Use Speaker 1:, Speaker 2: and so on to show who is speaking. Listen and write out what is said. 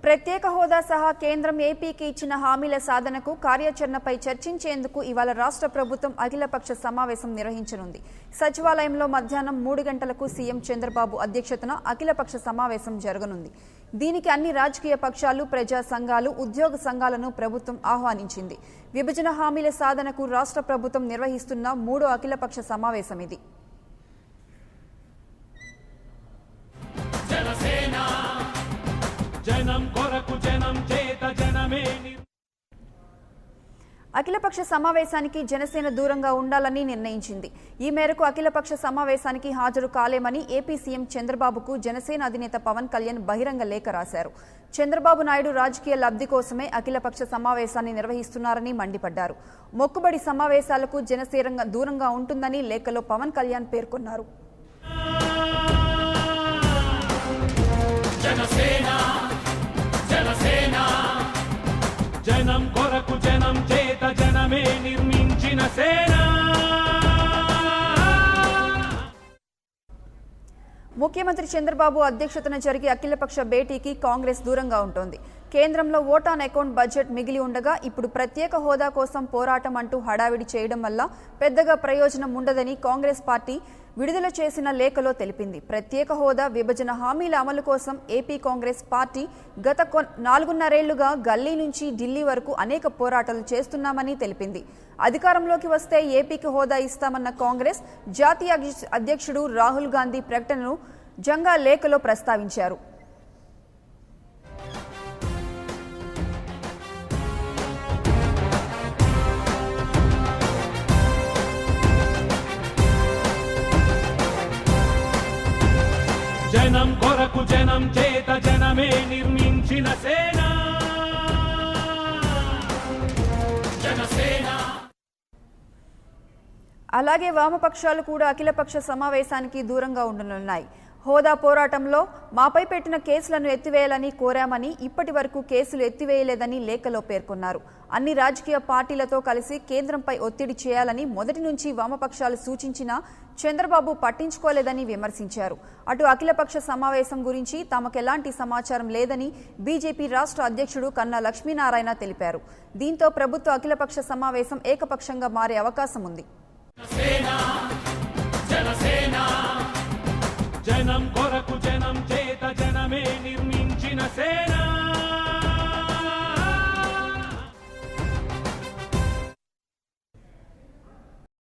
Speaker 1: ప్రత్యేక హోదా సహా కేంద్రం ఏపీకి ఇచ్చిన హామీల సాధనకు కార్యాచరణపై చర్చించేందుకు ఇవాళ రాష్ట్ర ప్రభుత్వం అఖిలపక్ష సమావేశం నిర్వహించనుంది. సచివాలయంలో మధ్యాహ్నం 3 గంటలకు సీఎం చంద్రబాబు అధ్యక్షతన అఖిలపక్ష సమావేశం జరగనుంది. దీనికి అన్ని రాజకీయ పక్షాలు, ప్రజా సంఘాలు, ఉద్యోగ సంఘాలను ప్రభుత్వం ఆహ్వానించింది. విభజన హామీల సాధనకు రాష్ట్ర ప్రభుత్వం నిర్వహిస్తున్న 3వ అఖిలపక్ష సమావేశం ఇది. అఖిలపక్ష సమావేశానికి జనసేన దూరంగా ఉండాలని నిర్ణయించింది. ఈ మేరకు అఖిలపక్ష సమావేశానికి హాజరు కాలేమని ఏపీ సీఎం చంద్రబాబుకు జనసేన అధినేత పవన్ కళ్యాణ్ బహిరంగ లేఖ రాశారు. చంద్రబాబు నాయుడు రాజకీయ లబ్ధి కోసమే అఖిలపక్ష సమావేశాన్ని నిర్వహిస్తున్నారని మండిపడ్డారు. మొక్కుబడి సమావేశాలకు జనసేన దూరంగా ఉంటుందని లేఖలో పవన్ కళ్యాణ్ పేర్కొన్నారు.
Speaker 2: జనం కొరకు జనం చేత జనమే నిర్మించిన సేన.
Speaker 1: ముఖ్యమంత్రి చంద్రబాబు అధ్యక్షతన జరిగే అఖిలపక్ష భేటీకి కాంగ్రెస్ దూరంగా ఉంటోంది. కేంద్రంలో ఓట్ ఆన్ అకౌంట్ బడ్జెట్ మిగిలి ఉండగా ఇప్పుడు ప్రత్యేక హోదా కోసం పోరాటం అంటూ హడావిడి చేయడం వల్ల పెద్దగా ప్రయోజనం ఉండదని కాంగ్రెస్ పార్టీ విడుదల చేసిన లేఖలో తెలిపింది. ప్రత్యేక హోదా, విభజన హామీల అమలు కోసం ఏపీ కాంగ్రెస్ పార్టీ గత 4.5 ఏళ్లుగా గల్లీ నుంచి ఢిల్లీ వరకు అనేక పోరాటాలు చేస్తున్నామని తెలిపింది. అధికారంలోకి వస్తే ఏపీకి హోదా ఇస్తామన్న కాంగ్రెస్ జాతీయ అధ్యక్షుడు రాహుల్ గాంధీ ప్రకటనను జంగా లేఖలో ప్రస్తావించారు.
Speaker 2: జనం కొరకు జనం చేత జనమే నిర్మించిన సేన. జనసేన.
Speaker 1: అలాగే వామపక్షాలు కూడా అఖిలపక్ష సమావేశానికి దూరంగా ఉండనున్నాయి. హోదా పోరాటంలో మాపై పెట్టిన కేసులను ఎత్తివేయాలని కోరామని, ఇప్పటి వరకు కేసులు ఎత్తివేయలేదని లేఖలో పేర్కొన్నారు. అన్ని రాజకీయ పార్టీలతో కలిసి కేంద్రంపై ఒత్తిడి చేయాలని మొదటి నుంచి వామపక్షాలు సూచించినా చంద్రబాబు పట్టించుకోలేదని విమర్శించారు. అటు అఖిలపక్ష సమావేశం గురించి తమకెలాంటి సమాచారం లేదని బీజేపీ రాష్ట్ర అధ్యక్షుడు కన్నా లక్ష్మీనారాయణ తెలిపారు. దీంతో ప్రభుత్వ అఖిలపక్ష సమావేశం ఏకపక్షంగా మారే అవకాశం ఉంది.
Speaker 2: జనం